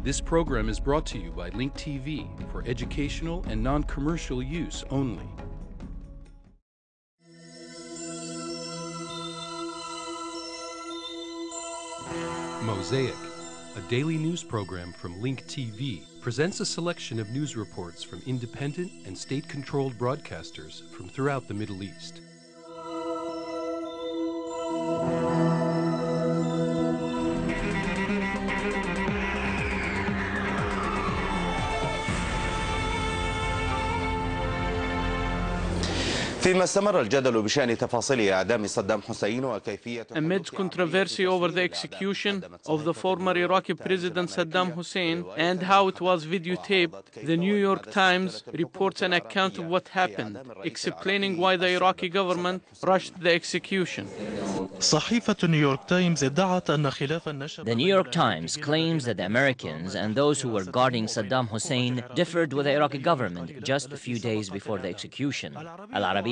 This program is brought to you by Link TV for educational and non-commercial use only. Mosaic, a daily news program from Link TV, presents a selection of news reports from independent and state-controlled broadcasters from throughout the Middle East. فيما استمر الجدل بشأن تفاصيل إعدام صدام حسين وكيفية Amidst controversy over the execution of the former Iraqi President Saddam Hussein and how it was videotaped, the New York Times reports an account of what happened, explaining why the Iraqi government rushed the execution. صحيفة نيويورك تايمز ادعت أن خلاف النشر. The New York Times claims that the Americans and those who were guarding Saddam Hussein differed with the Iraqi government just a few days before the execution.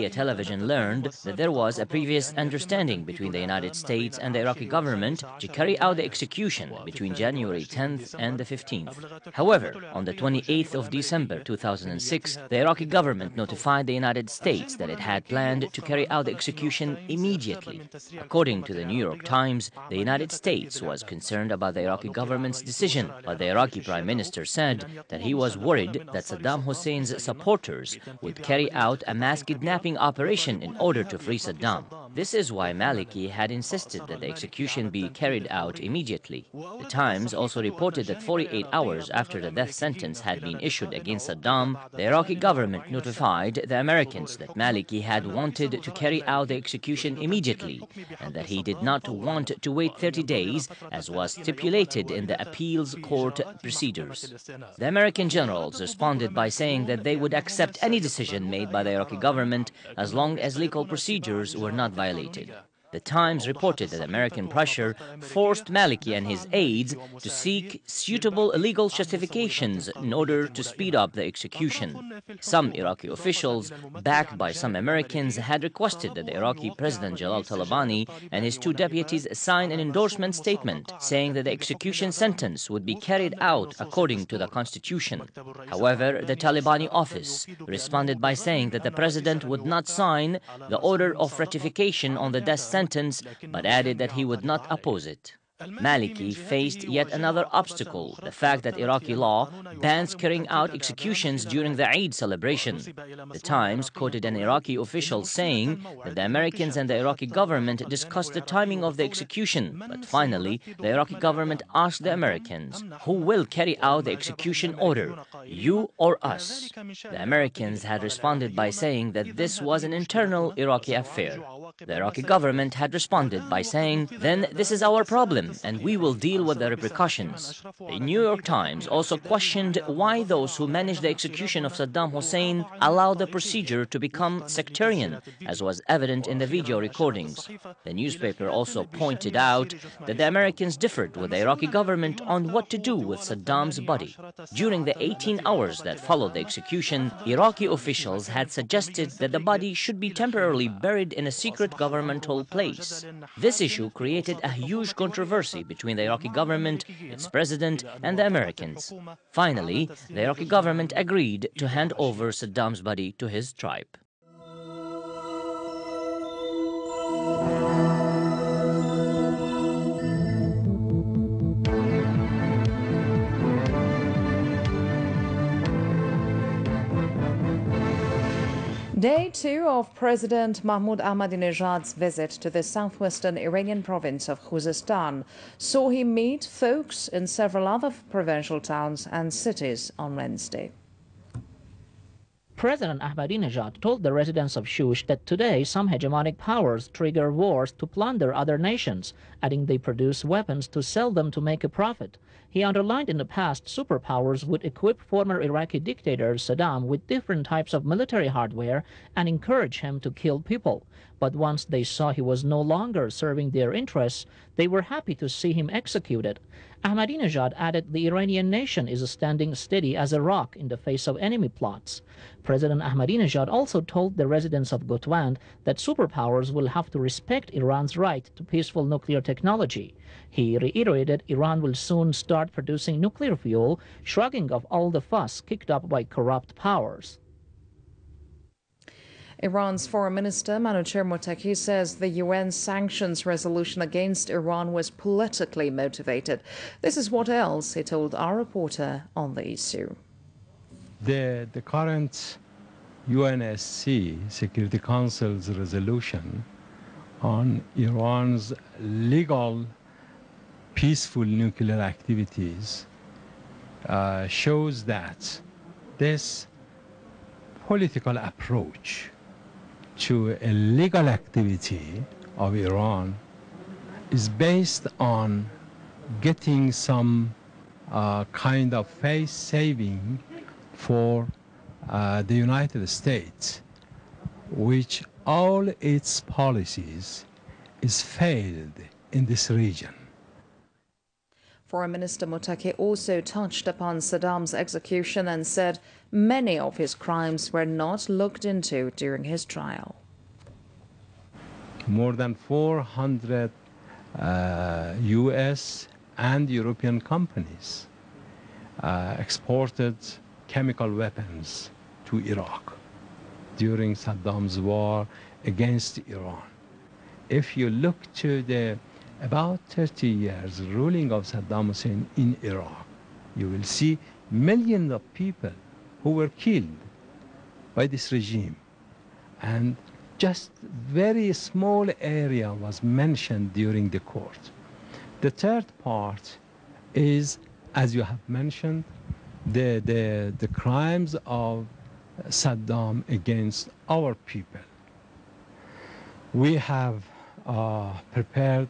Arabiya television learned that there was a previous understanding between the United States and the Iraqi government to carry out the execution between January 10th and the 15th. However, on the 28th of December 2006, the Iraqi government notified the United States that it had planned to carry out the execution immediately. According to the New York Times, the United States was concerned about the Iraqi government's decision, but the Iraqi Prime Minister said that he was worried that Saddam Hussein's supporters would carry out a mass kidnapping operation in order to free Saddam. This is why Maliki had insisted that the execution be carried out immediately. The Times also reported that 48 hours after the death sentence had been issued against Saddam, the Iraqi government notified the Americans that Maliki had wanted to carry out the execution immediately and that he did not want to wait 30 days as was stipulated in the appeals court procedures. The American generals responded by saying that they would accept any decision made by the Iraqi government as long as legal procedures were not violated. The Times reported that American pressure forced Maliki and his aides to seek suitable legal justifications in order to speed up the execution. Some Iraqi officials, backed by some Americans, had requested that the Iraqi President Jalal Talabani and his two deputies sign an endorsement statement saying that the execution sentence would be carried out according to the Constitution. However, the Talabani office responded by saying that the President would not sign the order of ratification on the death sentence, but added that he would not oppose it. Maliki faced yet another obstacle, the fact that Iraqi law bans carrying out executions during the Eid celebration. The Times quoted an Iraqi official saying that the Americans and the Iraqi government discussed the timing of the execution, but finally the Iraqi government asked the Americans, who will carry out the execution order, you or us? The Americans had responded by saying that this was an internal Iraqi affair. The Iraqi government had responded by saying, then this is our problem, and we will deal with the repercussions. The New York Times also questioned why those who managed the execution of Saddam Hussein allowed the procedure to become sectarian, as was evident in the video recordings. The newspaper also pointed out that the Americans differed with the Iraqi government on what to do with Saddam's body. During the 18 hours that followed the execution, Iraqi officials had suggested that the body should be temporarily buried in a secret governmental place. This issue created a huge controversy between the Iraqi government, its president, and the Americans. Finally, the Iraqi government agreed to hand over Saddam's body to his tribe. Day 2 of President Mahmoud Ahmadinejad's visit to the southwestern Iranian province of Khuzestan saw him meet folks in several other provincial towns and cities on Wednesday. President Ahmadinejad told the residents of Shush that today some hegemonic powers trigger wars to plunder other nations, adding they produce weapons to sell them to make a profit. He underlined in the past superpowers would equip former Iraqi dictator Saddam with different types of military hardware and encourage him to kill people. But once they saw he was no longer serving their interests, they were happy to see him executed. Ahmadinejad added the Iranian nation is standing steady as a rock in the face of enemy plots. President Ahmadinejad also told the residents of Gotland that superpowers will have to respect Iran's right to peaceful nuclear technology. He reiterated Iran will soon start producing nuclear fuel, shrugging off all the fuss kicked up by corrupt powers. Iran's Foreign Minister Manouchehr Mottaki says the UN sanctions resolution against Iran was politically motivated. This is what else he told our reporter on the issue. The current UNSC Security Council's resolution on Iran's legal peaceful nuclear activities shows that this political approach to a legal activity of Iran is based on getting some kind of face saving for the United States, which all its policies is failed in this region. Foreign Minister Mottaki also touched upon Saddam's execution and said many of his crimes were not looked into during his trial. More than 400 U.S. and European companies exported chemical weapons to Iraq during Saddam's war against Iran. If you look to the about 30 years ruling of Saddam Hussein in Iraq, you will see millions of people who were killed by this regime. And just very small area was mentioned during the court. The third part is, as you have mentioned, the crimes of Saddam against our people. We have prepared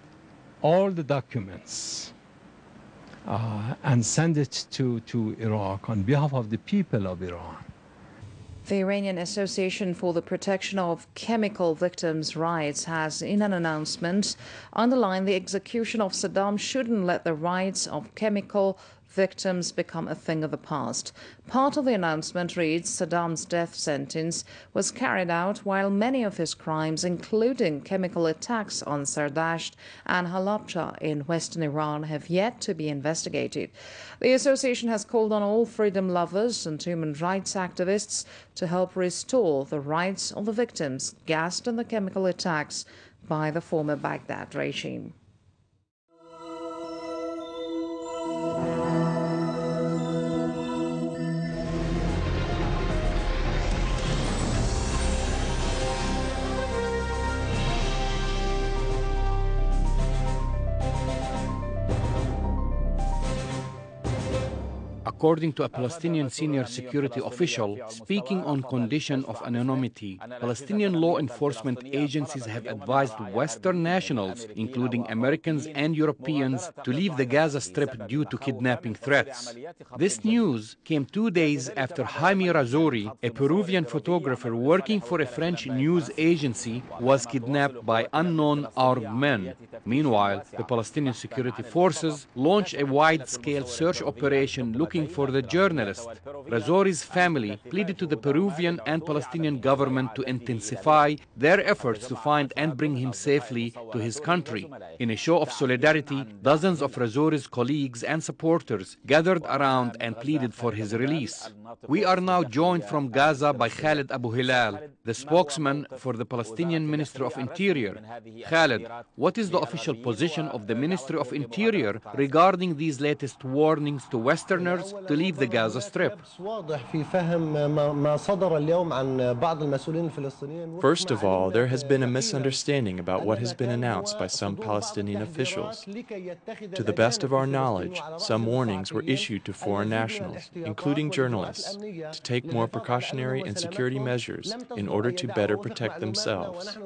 all the documents and send it to Iraq on behalf of the people of Iran. The Iranian Association for the Protection of Chemical Victims' Rights has, in an announcement, underlined the execution of Saddam shouldn't let the rights of chemical victims become a thing of the past. Part of the announcement reads, Saddam's death sentence was carried out while many of his crimes, including chemical attacks on Sardasht and Halabja in western Iran, have yet to be investigated. The association has called on all freedom lovers and human rights activists to help restore the rights of the victims gassed in the chemical attacks by the former Baghdad regime. According to a Palestinian senior security official speaking on condition of anonymity, Palestinian law enforcement agencies have advised Western nationals, including Americans and Europeans, to leave the Gaza Strip due to kidnapping threats. This news came 2 days after Jaime Razori, a Peruvian photographer working for a French news agency, was kidnapped by unknown armed men. Meanwhile, the Palestinian security forces launched a wide-scale search operation looking for the journalist. Razori's family pleaded to the Peruvian and Palestinian government to intensify their efforts to find and bring him safely to his country. In a show of solidarity, dozens of Razori's colleagues and supporters gathered around and pleaded for his release. We are now joined from Gaza by Khalid Abu Hilal, the spokesman for the Palestinian Ministry of Interior. Khalid, what is the official position of the Ministry of Interior regarding these latest warnings to Westerners to leave the Gaza Strip? First of all, there has been a misunderstanding about what has been announced by some Palestinian officials. To the best of our knowledge, some warnings were issued to foreign nationals, including journalists, to take more precautionary and security measures in order to better protect themselves.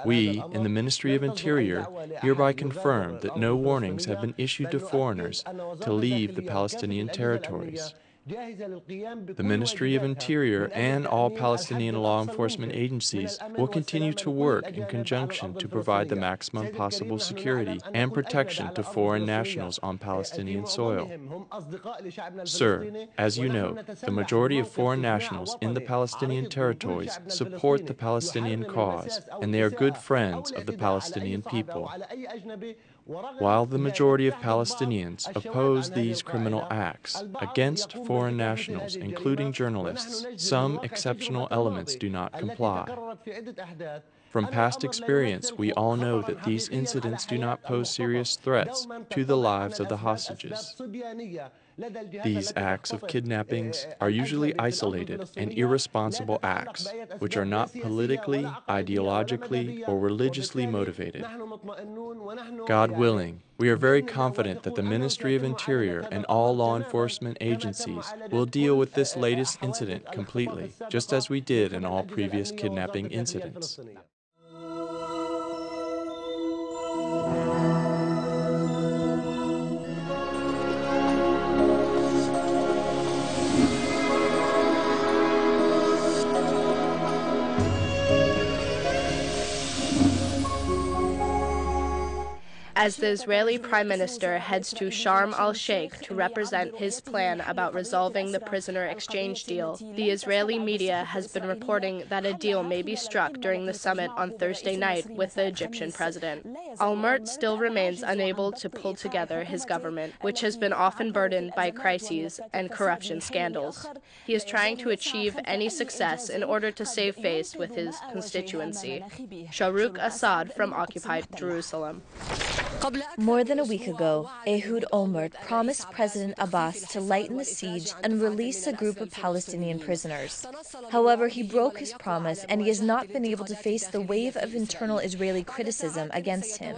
We, in the Ministry of Interior, hereby confirm that no warnings have been issued to foreigners to leave the Palestinian territories. The Ministry of Interior and all Palestinian law enforcement agencies will continue to work in conjunction to provide the maximum possible security and protection to foreign nationals on Palestinian soil. Sir, as you know, the majority of foreign nationals in the Palestinian territories support the Palestinian cause, and they are good friends of the Palestinian people. While the majority of Palestinians oppose these criminal acts against foreign nationals, including journalists, some exceptional elements do not comply. From past experience, we all know that these incidents do not pose serious threats to the lives of the hostages. These acts of kidnappings are usually isolated and irresponsible acts, which are not politically, ideologically, or religiously motivated. God willing, we are very confident that the Ministry of Interior and all law enforcement agencies will deal with this latest incident completely, just as we did in all previous kidnapping incidents. As the Israeli Prime Minister heads to Sharm el-Sheikh to represent his plan about resolving the prisoner exchange deal, the Israeli media has been reporting that a deal may be struck during the summit on Thursday night with the Egyptian president. Olmert still remains unable to pull together his government, which has been often burdened by crises and corruption scandals. He is trying to achieve any success in order to save face with his constituency. Shahrukh Assad from occupied Jerusalem. More than a week ago, Ehud Olmert promised President Abbas to lighten the siege and release a group of Palestinian prisoners. However, he broke his promise, and he has not been able to face the wave of internal Israeli criticism against him.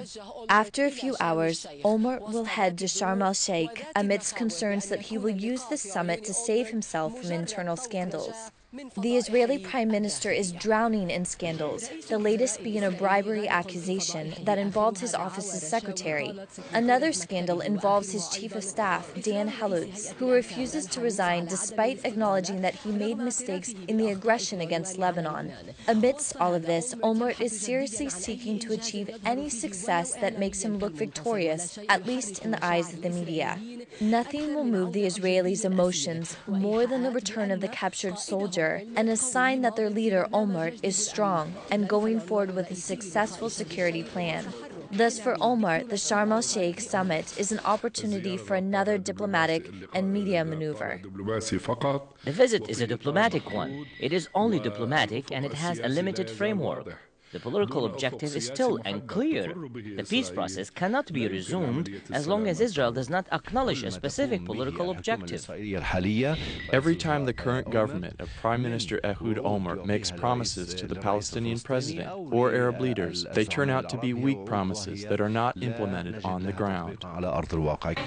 After a few hours, Olmert will head to Sharm el-Sheikh amidst concerns that he will use this summit to save himself from internal scandals. The Israeli Prime Minister is drowning in scandals, the latest being a bribery accusation that involved his office's secretary. Another scandal involves his chief of staff, Dan Halutz, who refuses to resign despite acknowledging that he made mistakes in the aggression against Lebanon. Amidst all of this, Olmert is seriously seeking to achieve any success that makes him look victorious, at least in the eyes of the media. Nothing will move the Israelis' emotions more than the return of the captured soldier, and a sign that their leader, Olmert, is strong and going forward with a successful security plan. Thus, for Olmert, the Sharm el-Sheikh summit is an opportunity for another diplomatic and media maneuver. The visit is a diplomatic one. It is only diplomatic, and it has a limited framework. The political objective is still unclear. The peace process cannot be resumed as long as Israel does not acknowledge a specific political objective. Every time the current government of Prime Minister Ehud Olmert makes promises to the Palestinian president or Arab leaders, they turn out to be weak promises that are not implemented on the ground.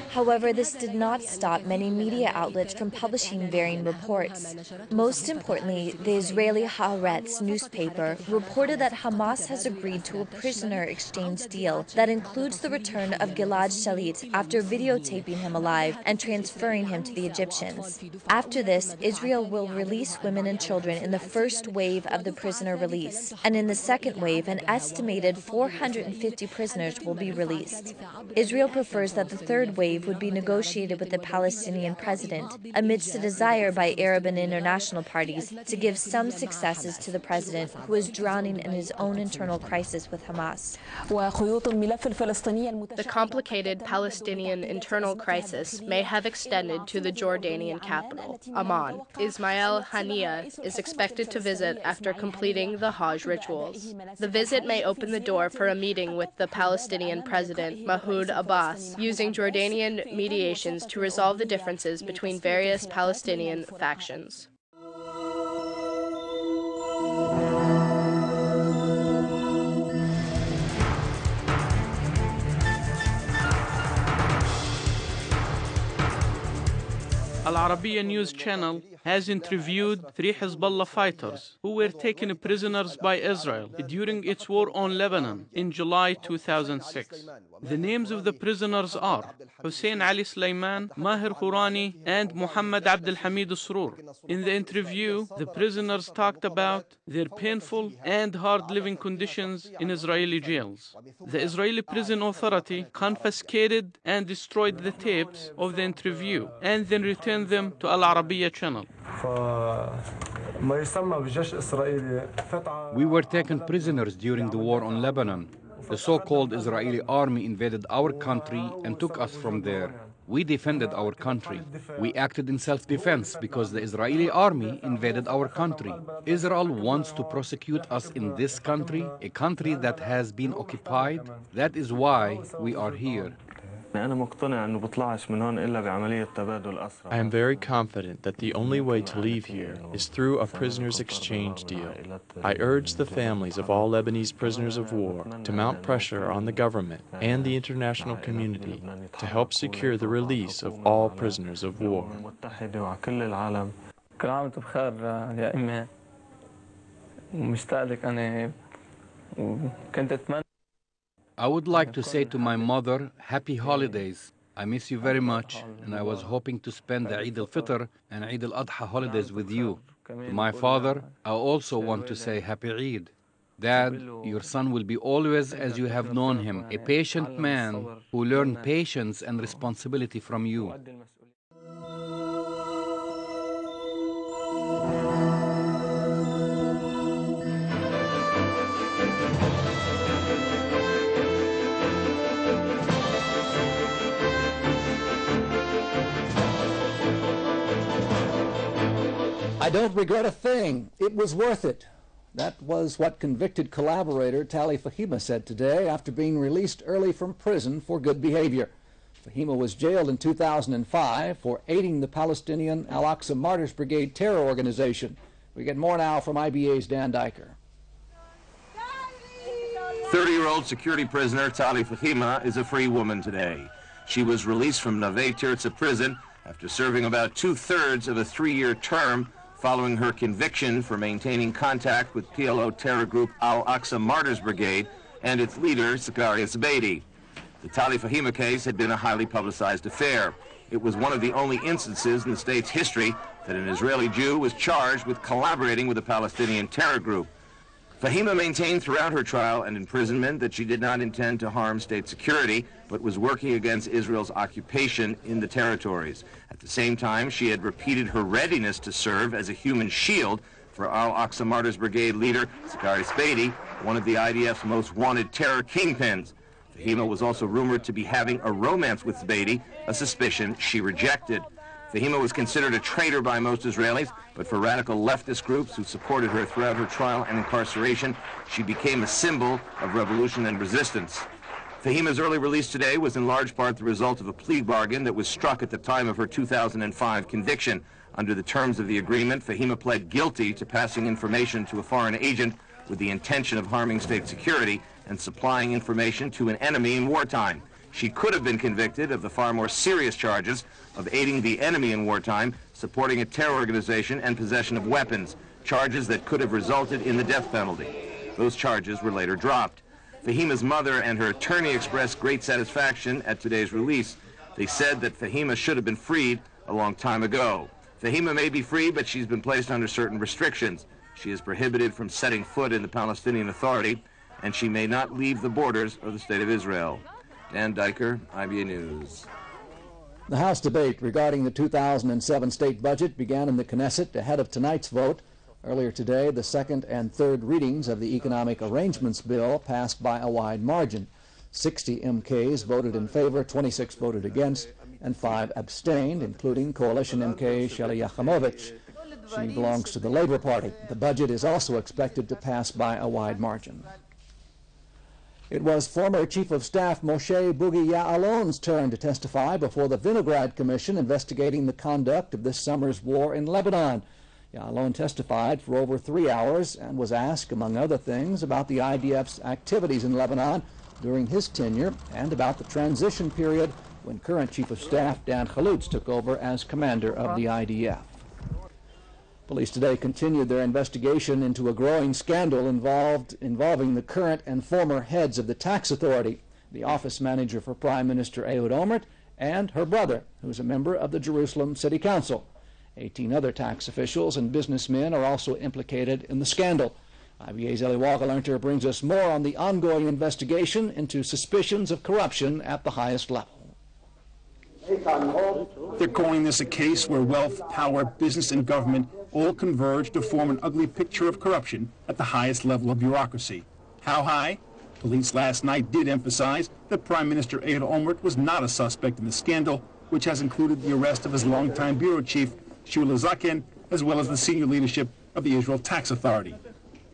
However, this did not stop many media outlets from publishing varying reports. Most importantly, the Israeli Haaretz newspaper reported that Hamas has agreed to a prisoner exchange deal that includes the return of Gilad Shalit after videotaping him alive and transferring him to the Egyptians. After this, Israel will release women and children in the first wave of the prisoner release, and in the second wave, an estimated 450 prisoners will be released. Israel prefers that the third wave would be negotiated with the Palestinian president, amidst a desire by Arab and international parties to give some successes to the president, who is drowning in his own internal crisis with Hamas. The complicated Palestinian internal crisis may have extended to the Jordanian capital, Amman. Ismail Haniyeh is expected to visit after completing the Hajj rituals. The visit may open the door for a meeting with the Palestinian president, Mahmoud Abbas, using Jordanian mediations to resolve the differences between various Palestinian factions. Al-Arabiya news channel has interviewed 3 Hezbollah fighters who were taken prisoners by Israel during its war on Lebanon in July 2006. The names of the prisoners are Hussein Ali Sulaiman, Maher Khurani, and Muhammad Abdel Hamid Sroor. In the interview, the prisoners talked about their painful and hard living conditions in Israeli jails. The Israeli prison authority confiscated and destroyed the tapes of the interview and then returned them to Al-Arabiya channel. We were taken prisoners during the war on Lebanon. The so-called Israeli army invaded our country and took us from there. We defended our country. We acted in self-defense because the Israeli army invaded our country. Israel wants to prosecute us in this country, a country that has been occupied. That is why we are here. I am very confident that the only way to leave here is through a prisoners' exchange deal. I urge the families of all Lebanese prisoners of war to mount pressure on the government and the international community to help secure the release of all prisoners of war. I would like to say to my mother, happy holidays. I miss you very much, and I was hoping to spend the Eid al-Fitr and Eid al-Adha holidays with you. To my father, I also want to say happy Eid. Dad, your son will be always as you have known him, a patient man who learned patience and responsibility from you. I don't regret a thing. It was worth it. That was what convicted collaborator Tali Fahima said today after being released early from prison for good behavior. Fahima was jailed in 2005 for aiding the Palestinian Al-Aqsa Martyrs Brigade terror organization. We get more now from IBA's Dan Diker. 30-year-old security prisoner Tali Fahima is a free woman today. She was released from Neve Tirza prison after serving about 2/3 of a 3-year term following her conviction for maintaining contact with PLO terror group Al-Aqsa Martyrs Brigade and its leader, Zakaria Beatty. The Tali Fahima case had been a highly publicized affair. It was one of the only instances in the state's history that an Israeli Jew was charged with collaborating with a Palestinian terror group. Fahima maintained throughout her trial and imprisonment that she did not intend to harm state security, but was working against Israel's occupation in the territories. At the same time, she had repeated her readiness to serve as a human shield for Al-Aqsa Martyrs Brigade leader Zakaria Beatty, one of the IDF's most wanted terror kingpins. Fahima was also rumored to be having a romance with Beatty, a suspicion she rejected. Fahima was considered a traitor by most Israelis, but for radical leftist groups who supported her throughout her trial and incarceration, she became a symbol of revolution and resistance. Fahima's early release today was in large part the result of a plea bargain that was struck at the time of her 2005 conviction. Under the terms of the agreement, Fahima pled guilty to passing information to a foreign agent with the intention of harming state security and supplying information to an enemy in wartime. She could have been convicted of the far more serious charges of aiding the enemy in wartime, supporting a terror organization, and possession of weapons, charges that could have resulted in the death penalty. Those charges were later dropped. Fahima's mother and her attorney expressed great satisfaction at today's release. They said that Fahima should have been freed a long time ago. Fahima may be free, but she's been placed under certain restrictions. She is prohibited from setting foot in the Palestinian Authority, and she may not leave the borders of the State of Israel. Dan Diker, IBA News. The House debate regarding the 2007 state budget began in the Knesset ahead of tonight's vote. Earlier today, the second and third readings of the Economic Arrangements Bill passed by a wide margin. 60 MKs voted in favor, 26 voted against, and 5 abstained, including coalition MK Shelley Yachamovich. She belongs to the Labor Party. The budget is also expected to pass by a wide margin. It was former Chief of Staff Moshe Boogie Ya'alon's turn to testify before the Vinograd Commission investigating the conduct of this summer's war in Lebanon. Ya'alon testified for over 3 hours and was asked, among other things, about the IDF's activities in Lebanon during his tenure and about the transition period when current Chief of Staff Dan Khaloutz took over as commander of the IDF. Police today continued their investigation into a growing scandal involving the current and former heads of the tax authority, the office manager for Prime Minister QuestionedAl, and her brother, who is a member of the Jerusalem City Council. 18 other tax officials and businessmen are also implicated in the scandal. IBA's Eli Walker brings us more on the ongoing investigation into suspicions of corruption at the highest level. They're calling this a case where wealth, power, business, and government all converge to form an ugly picture of corruption at the highest level of bureaucracy. How high? Police last night did emphasize that Prime Minister QatarOlmert was not a suspect in the scandal, which has included the arrest of his longtime bureau chief, Shula Zaken, as well as the senior leadership of the Israel Tax Authority.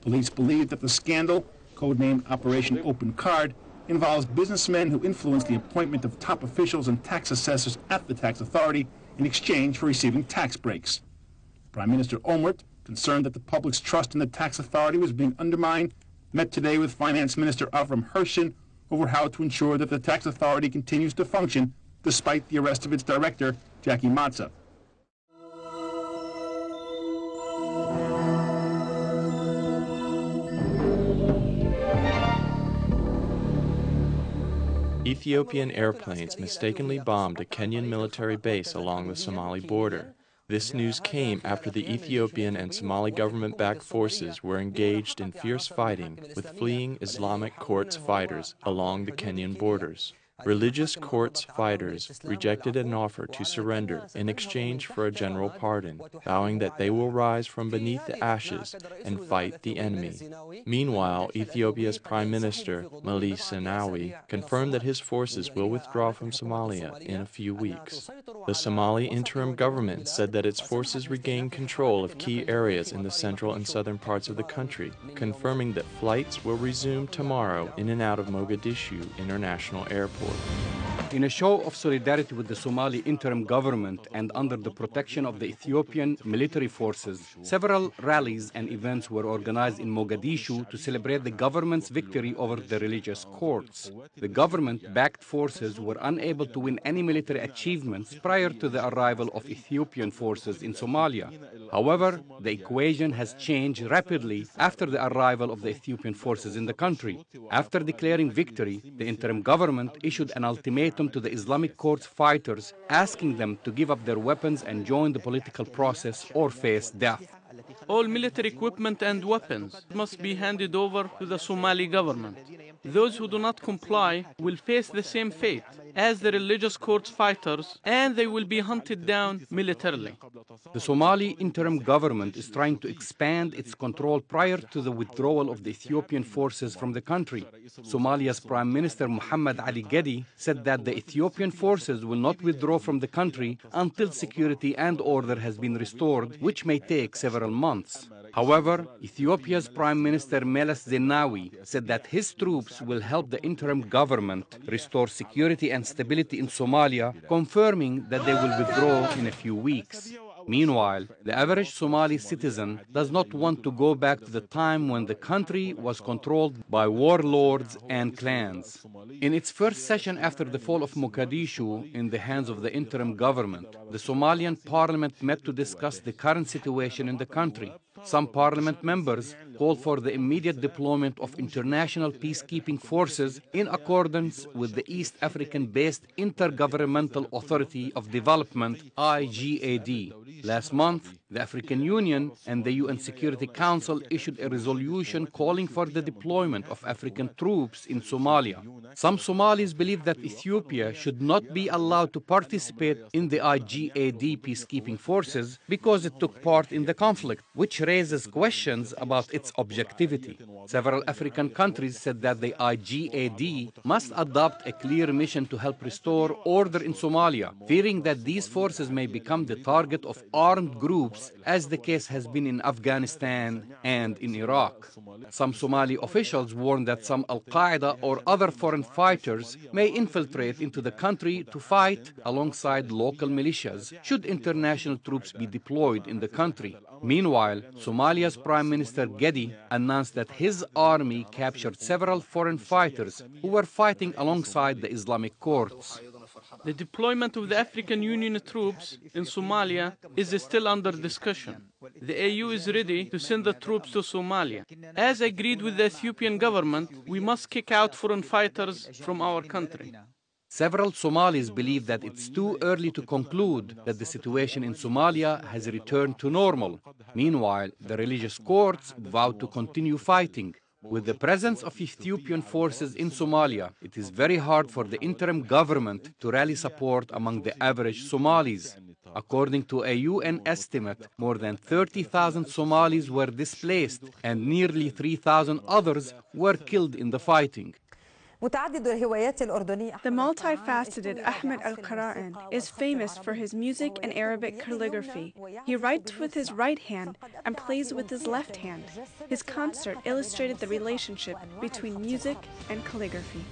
Police believe that the scandal, codenamed Operation Open Card, involves businessmen who influenced the appointment of top officials and tax assessors at the tax authority in exchange for receiving tax breaks. Prime Minister Olmert, concerned that the public's trust in the tax authority was being undermined, met today with Finance Minister Avram Hurried over how to ensure that the tax authority continues to function despite the arrest of its director, Jackie Matza. Ethiopian airplanes mistakenly bombed a Kenyan military base along the Somali border. This news came after the Ethiopian and Somali government-backed forces were engaged in fierce fighting with fleeing Islamic Courts fighters along the Kenyan borders. Religious Courts fighters rejected an offer to surrender in exchange for a general pardon, vowing that they will rise from beneath the ashes and fight the enemy. Meanwhile, Ethiopia's Prime Minister, Meles Zenawi, confirmed that his forces will withdraw from Somalia in a few weeks. The Somali interim government said that its forces regained control of key areas in the central and southern parts of the country, confirming that flights will resume tomorrow in and out of Mogadishu International Airport. In a show of solidarity with the Somali interim government and under the protection of the Ethiopian military forces, several rallies and events were organized in Mogadishu to celebrate the government's victory over the religious courts. The government-backed forces were unable to win any military achievements prior to the arrival of Ethiopian forces in Somalia. However, the equation has changed rapidly after the arrival of the Ethiopian forces in the country. After declaring victory, the interim government issued an ultimatum to the Islamic Courts fighters, asking them to give up their weapons and join the political process or face death. All military equipment and weapons must be handed over to the Somali government. Those who do not comply will face the same fate as the religious courts fighters, and they will be hunted down militarily. The Somali interim government is trying to expand its control prior to the withdrawal of the Ethiopian forces from the country. Somalia's Prime Minister Muhammad Ali Gedi said that the Ethiopian forces will not withdraw from the country until security and order has been restored, which may take several months. However, Ethiopia's Prime Minister Meles Zenawi said that his troops will help the interim government restore security and stability in Somalia, confirming that they will withdraw in a few weeks. Meanwhile, the average Somali citizen does not want to go back to the time when the country was controlled by warlords and clans. In its first session after the fall of Mogadishu in the hands of the interim government, the Somalian parliament met to discuss the current situation in the country. Some parliament members called for the immediate deployment of international peacekeeping forces in accordance with the East African-based Intergovernmental Authority of Development, IGAD. Last month, the African Union and the UN Security Council issued a resolution calling for the deployment of African troops in Somalia. Some Somalis believe that Ethiopia should not be allowed to participate in the IGAD peacekeeping forces because it took part in the conflict, which raises questions about its objectivity. Several African countries said that the IGAD must adopt a clear mission to help restore order in Somalia, fearing that these forces may become the target of armed groups, as the case has been in Afghanistan and in Iraq. Some Somali officials warned that some Al-Qaeda or other foreign fighters may infiltrate into the country to fight alongside local militias should international troops be deployed in the country. Meanwhile, Somalia's Prime Minister Gedi announced that his army captured several foreign fighters who were fighting alongside the Islamic courts. The deployment of the African Union troops in Somalia is still under discussion. The AU is ready to send the troops to Somalia. As agreed with the Ethiopian government, we must kick out foreign fighters from our country. Several Somalis believe that it's too early to conclude that the situation in Somalia has returned to normal. Meanwhile, the religious courts vowed to continue fighting. With the presence of Ethiopian forces in Somalia, it is very hard for the interim government to rally support among the average Somalis. According to a UN estimate, more than 30,000 Somalis were displaced and nearly 3,000 others were killed in the fighting. The multifaceted Ahmed Al-Qara'an is famous for his music and Arabic calligraphy. He writes with his right hand and plays with his left hand. His concert illustrated the relationship between music and calligraphy.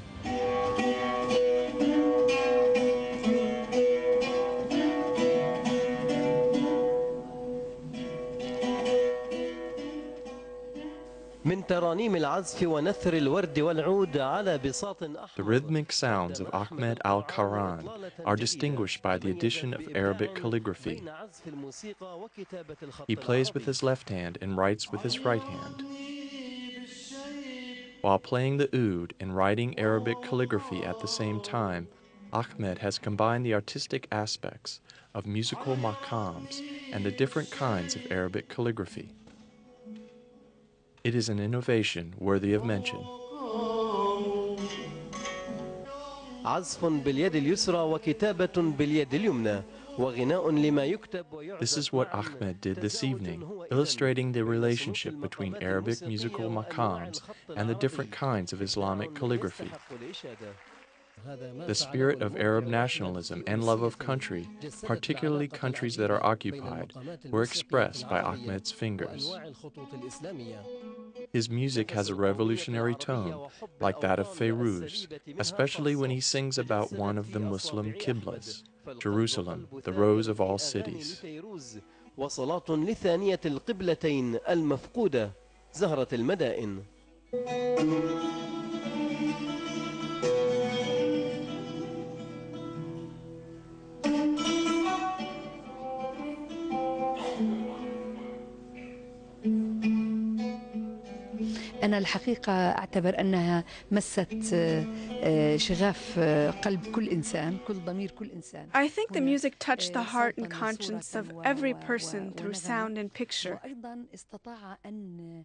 The rhythmic sounds of Ahmed Al-Qara'an are distinguished by the addition of Arabic calligraphy. He plays with his left hand and writes with his right hand. While playing the oud and writing Arabic calligraphy at the same time, Ahmed has combined the artistic aspects of musical maqams and the different kinds of Arabic calligraphy. It is an innovation worthy of mention. This is what Ahmed did this evening, illustrating the relationship between Arabic musical maqams and the different kinds of Islamic calligraphy. The spirit of Arab nationalism and love of country, particularly countries that are occupied, were expressed by Ahmed's fingers. His music has a revolutionary tone, like that of Fairuz, especially when he sings about one of the Muslim Qiblas, Jerusalem, the rose of all cities. أنا الحقيقة أعتبر أنها مست شغاف قلب كل إنسان كل ضمير كل إنسان. I think the music touched the heart and conscience of every person through sound and picture.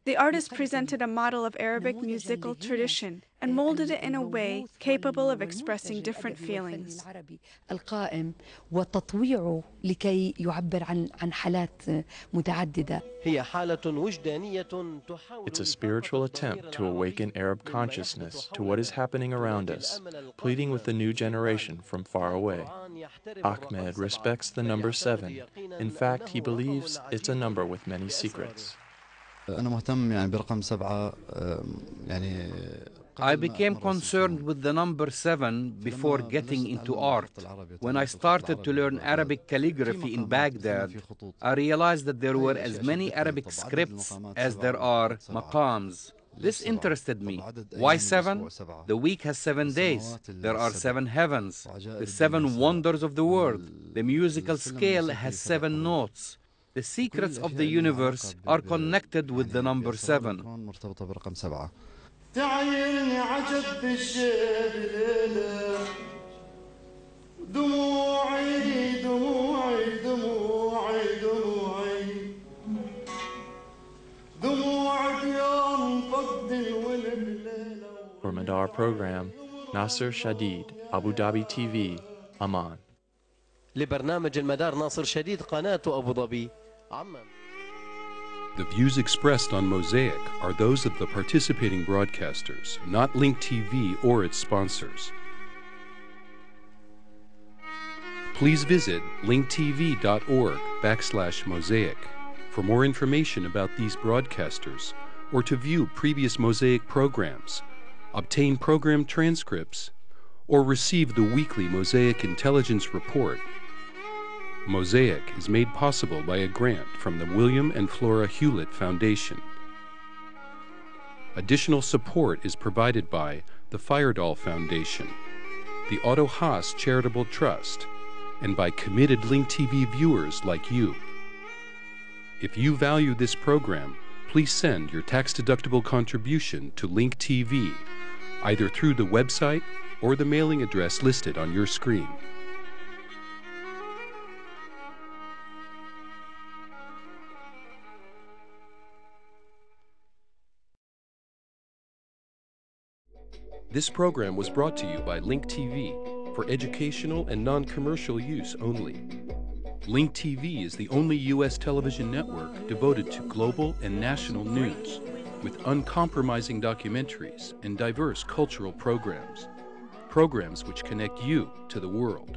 The artist presented a model of Arabic musical tradition and molded it in a way capable of expressing different feelings. القائم وتطويعه لكي يعبر عن حالات متعددة. It's a spiritual attempt to awaken Arab consciousness to what is happening around us, pleading with the new generation from far away. Ahmed respects the number 7. In fact, he believes it's a number with many secrets. I became concerned with the number 7 before getting into art. When I started to learn Arabic calligraphy in Baghdad, I realized that there were as many Arabic scripts as there are maqams. This interested me. Why 7? The week has 7 days. There are 7 heavens, the 7 wonders of the world. The musical scale has 7 notes. The secrets of the universe are connected with the number 7. تعايرني عجب بالشيب ليلة دموعي دموعي دموعي دموعي دموع بيوم فقد الولد ليلة. For Madar program, Nasser Shadid, Abu Dhabi TV, Amman. لبرنامج المدار ناصر شديد قناة أبو ظبي عمان. The views expressed on Mosaic are those of the participating broadcasters, not Link TV or its sponsors. Please visit linktv.org/Mosaic for more information about these broadcasters or to view previous Mosaic programs, obtain program transcripts, or receive the weekly Mosaic Intelligence Report. Mosaic is made possible by a grant from the William and Flora Hewlett Foundation. Additional support is provided by the Feyerdahl Foundation, the Otto Haas Charitable Trust, and by committed Link TV viewers like you. If you value this program, please send your tax-deductible contribution to Link TV, either through the website or the mailing address listed on your screen. This program was brought to you by Link TV for educational and non-commercial use only. Link TV is the only U.S. television network devoted to global and national news, with uncompromising documentaries and diverse cultural programs. Programs which connect you to the world.